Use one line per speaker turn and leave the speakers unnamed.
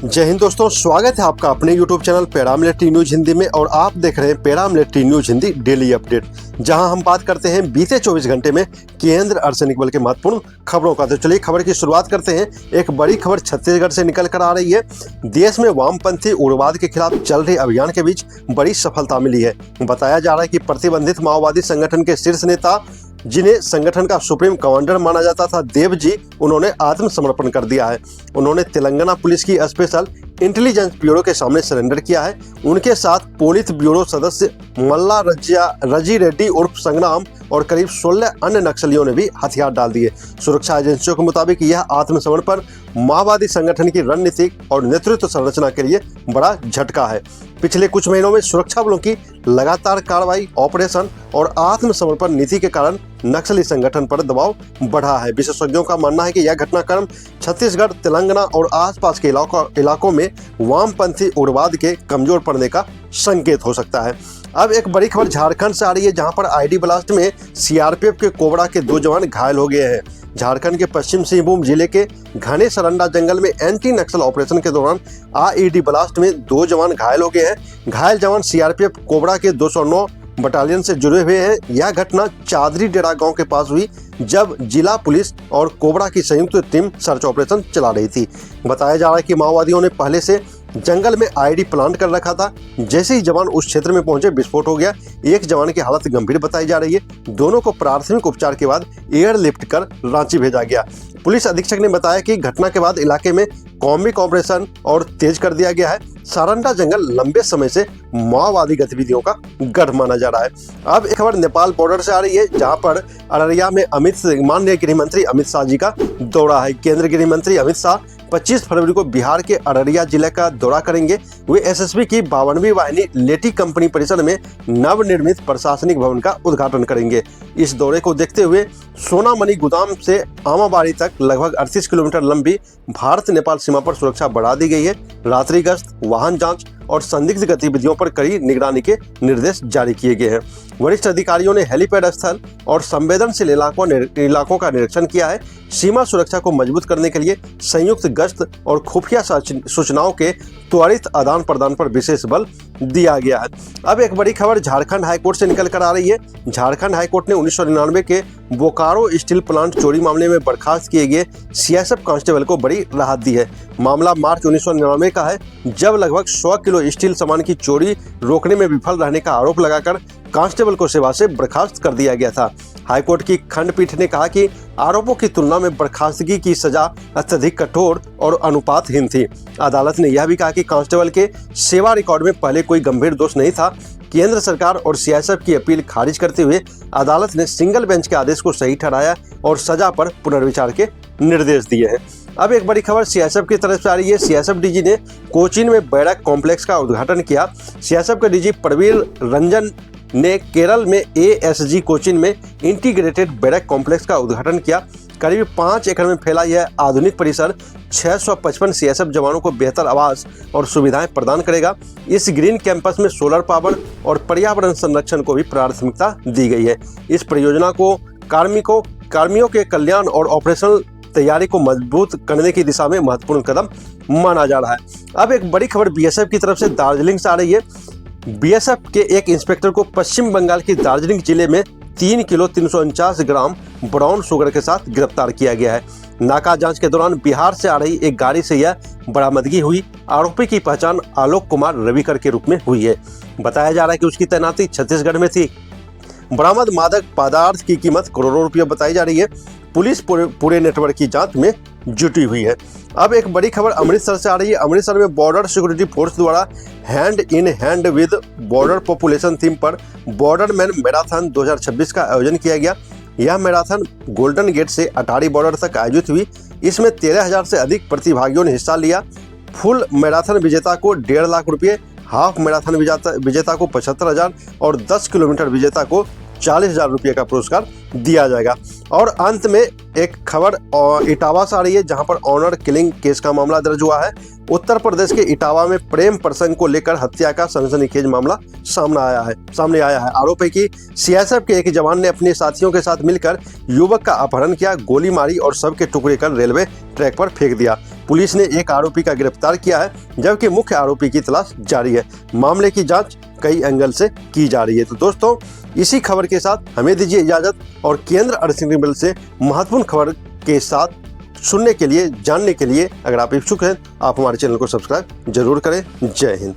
जय हिंद दोस्तों, स्वागत है आपका अपने YouTube channel paramilitary news Hindi में। और आप देख रहे हैं paramilitary news Hindi daily update, जहां हम बात करते हैं बीते 24 घंटे में केंद्र अर्धसैनिक बल के महत्वपूर्ण खबरों का। तो चलिए खबर की शुरुआत करते हैं। एक बड़ी खबर छत्तीसगढ़ से निकल कर आ रही है। देश में वामपंथी उग्रवाद के खिलाफ चल रहे अभियान के बीच बड़ी सफलता मिली है। बताया जा रहा है कि प्रतिबंधित माओवादी संगठन के शीर्ष नेता, जिन्हें संगठन का सुप्रीम कमांडर माना जाता था, देव जी, उन्होंने आत्मसमर्पण कर दिया है। उन्होंने तेलंगाना पुलिस की स्पेशल इंटेलिजेंस ब्यूरो के सामने सरेंडर किया है। उनके साथ पोलित ब्यूरो सदस्य मल्ला रजी रेड्डी उर्फ संग्राम और करीब 16 अन्य नक्सलियों ने भी हथियार डाल दिए। सुरक्षा एजेंसियों के मुताबिक यह आत्मसमर्पण माओवादी संगठन की रणनीतिक और नेतृत्व संरचना के लिए बड़ा झटका है। पिछले कुछ महीनों में सुरक्षा बलों की लगातार कार्रवाई, ऑपरेशन और आत्मसमर्पण नीति के कारण नक्सली संगठन पर दबाव बढ़ा है। विशेषज्ञों का मानना है कि यह घटनाक्रम छत्तीसगढ़, तेलंगाना और आसपास के इलाकों में वामपंथी उग्रवाद के कमजोर पड़ने का संकेत हो सकता है। अब एक बड़ी खबर झारखंड से आ रही है, जहां पर आईडी ब्लास्ट में सीआरपीएफ के कोबरा के 2 जवान घायल हो गए हैं। झारखंड के पश्चिम सिंहभूम जिले के घने सरंडा जंगल में एंटी नक्सल ऑपरेशन के दौरान आईडी ब्लास्ट में 2 जवान घायल हो गए हैं। घायल जवान सीआरपीएफ कोबरा के 209 बटालियन से जुड़े हुए हैं। यह घटना चादरी डेरा गांव के पास हुई, जब जिला पुलिस और कोबरा की संयुक्त टीम सर्च ऑपरेशन चला रही थी। बताया जा रहा है कि माओवादियों ने पहले से जंगल में आईडी प्लांट कर रखा था। जैसे ही जवान उस क्षेत्र में पहुंचे, विस्फोट हो गया। एक जवान की हालत गंभीर बताई जा रही है। दोनों को प्राथमिक उपचार के बाद एयरलिफ्ट कर रांची भेजा गया। पुलिस अधीक्षक ने बताया कि घटना के बाद इलाके में कॉम्बिंग ऑपरेशन और तेज कर दिया गया है। सारंडा जंगल लंबे समय से माओवादी गतिविधियों का गढ़ माना जा रहा है। अब एक खबर नेपाल बॉर्डर से आ रही है, जहां पर अररिया में माननीय गृह मंत्री अमित शाह जी का दौरा है। केंद्रीय गृह मंत्री अमित शाह 25 फरवरी को बिहार के अररिया जिले का दौरा करेंगे। वे एसएसबी की 52वीं वाहिनी लेटी कंपनी परिसर में नवनिर्मित प्रशासनिक भवन का उद्घाटन करेंगे। इस दौरे को देखते हुए सोनामणि गोदाम से आमाबाड़ी तक लगभग 38 किलोमीटर लंबी भारत नेपाल सीमा पर सुरक्षा बढ़ा दी गई है। रात्रि गश्त, वाहन जांच और संदिग्ध गतिविधियों पर कड़ी निगरानी के निर्देश जारी किए गए हैं। वरिष्ठ अधिकारियों ने हेलीपैड स्थल और संवेदनशील इलाकों का निरीक्षण किया है। सीमा सुरक्षा को मजबूत करने के लिए संयुक्त गश्त और खुफिया सूचनाओं के त्वरित आदान प्रदान पर विशेष बल दिया गया है। अब एक बड़ी खबर झारखंड हाईकोर्ट से निकल कर आ रही है। झारखंड हाईकोर्ट ने 1999 के बोकारो स्टील प्लांट चोरी मामले में बर्खास्त किए गए सीएसएफ कांस्टेबल को बड़ी राहत दी है। मामला मार्च 1999 का है, जब लगभग 100 किलो स्टील सामान की चोरी रोकने में विफल रहने का आरोप लगाकर कांस्टेबल को सेवा से बर्खास्त कर दिया गया था। हाईकोर्ट की खंडपीठ ने कहा कि आरोपों की तुलना में बर्खास्तगी की सजा अत्यधिक कठोर और अनुपातहीन थी। अदालत ने यह भी कहा कि कांस्टेबल के सेवा रिकॉर्ड में पहले कोई गंभीर दोष नहीं था। केंद्र सरकार और सीएसएफ की अपील खारिज करते हुए अदालत ने सिंगल बेंच के आदेश को सही ठहराया और सजा पर पुनर्विचार के निर्देश दिए हैं। अब एक बड़ी खबर सीएसएफ की तरफ से आ रही है। सीएसएफ डीजी ने कोचीन में बैरक कॉम्प्लेक्स का उद्घाटन किया। सीएसएफ के डीजी प्रवीर रंजन ने केरल में एएसजी कोचीन में इंटीग्रेटेड बैरक कॉम्प्लेक्स का उद्घाटन किया। करीब 5 एकड़ में फैला यह आधुनिक परिसर 655 सीएसएफ जवानों को बेहतर आवास और सुविधाएं प्रदान करेगा। इस ग्रीन कैंपस में सोलर पावर और पर्यावरण संरक्षण को भी प्राथमिकता दी गई है। इस परियोजना को कार्मिकों के कल्याण और ऑपरेशनल तैयारी को मजबूत करने की दिशा में महत्वपूर्ण कदम माना जा रहा है। अब एक बड़ी खबर बीएसएफ की तरफ से दार्जिलिंग से आ रही है। बीएसएफ के एक इंस्पेक्टर को पश्चिम बंगाल की दार्जिलिंग जिले में 3 किलो 349 ग्राम ब्राउन शुगर के साथ गिरफ्तार किया गया है। नाका जांच के दौरान बिहार से आ रही एक गाड़ी से यह बरामदगी हुई। आरोपी की पहचान आलोक कुमार रविकर के रूप में हुई है। बताया जा रहा है कि उसकी तैनाती छत्तीसगढ़ में थी। बरामद मादक पदार्थ की कीमत करोड़ों रुपये बताई जा रही है। पुलिस पूरे नेटवर्क की जांच में जुटी हुई है। अब एक बड़ी खबर अमृतसर से आ रही है। अमृतसर में बॉर्डर सिक्योरिटी फोर्स द्वारा hand in hand with border population theme पर बॉर्डर मैन मैराथन 2026 का आयोजन किया गया। यह मैराथन गोल्डन गेट से अटारी बॉर्डर तक आयोजित हुई। इसमें 13,000 से अधिक प्रतिभागियों ने हिस्सा लिया। फुल मैराथन विजेता को 1.5 लाख रुपये, हाफ मैराथन विजेता को 75,000 और 10 किलोमीटर विजेता को 40,000 रुपये का पुरस्कार दिया जाएगा। और अंत में एक खबर इटावा से आ रही है, जहां पर ऑनर किलिंग केस का मामला दर्ज हुआ है। उत्तर प्रदेश के इटावा में प्रेम प्रसंग को लेकर हत्या का सनसनीखेज मामला सामने आया है। आरोप है कि सीएसएफ के एक जवान ने अपने साथियों के साथ मिलकर युवक का अपहरण किया, गोली मारी और शव के टुकड़े कर रेलवे ट्रैक पर फेंक दिया। पुलिस ने एक आरोपी का गिरफ्तार किया है, जबकि मुख्य आरोपी की तलाश जारी है। मामले की जांच कई एंगल से की जा रही है। तो दोस्तों, इसी खबर के साथ हमें दीजिए इजाजत, और केंद्र अर्थिंग बिल से महत्वपूर्ण खबर के साथ सुनने के लिए, जानने के लिए अगर आप इच्छुक हैं, आप हमारे चैनल को सब्सक्राइब जरूर करें। जय हिंद।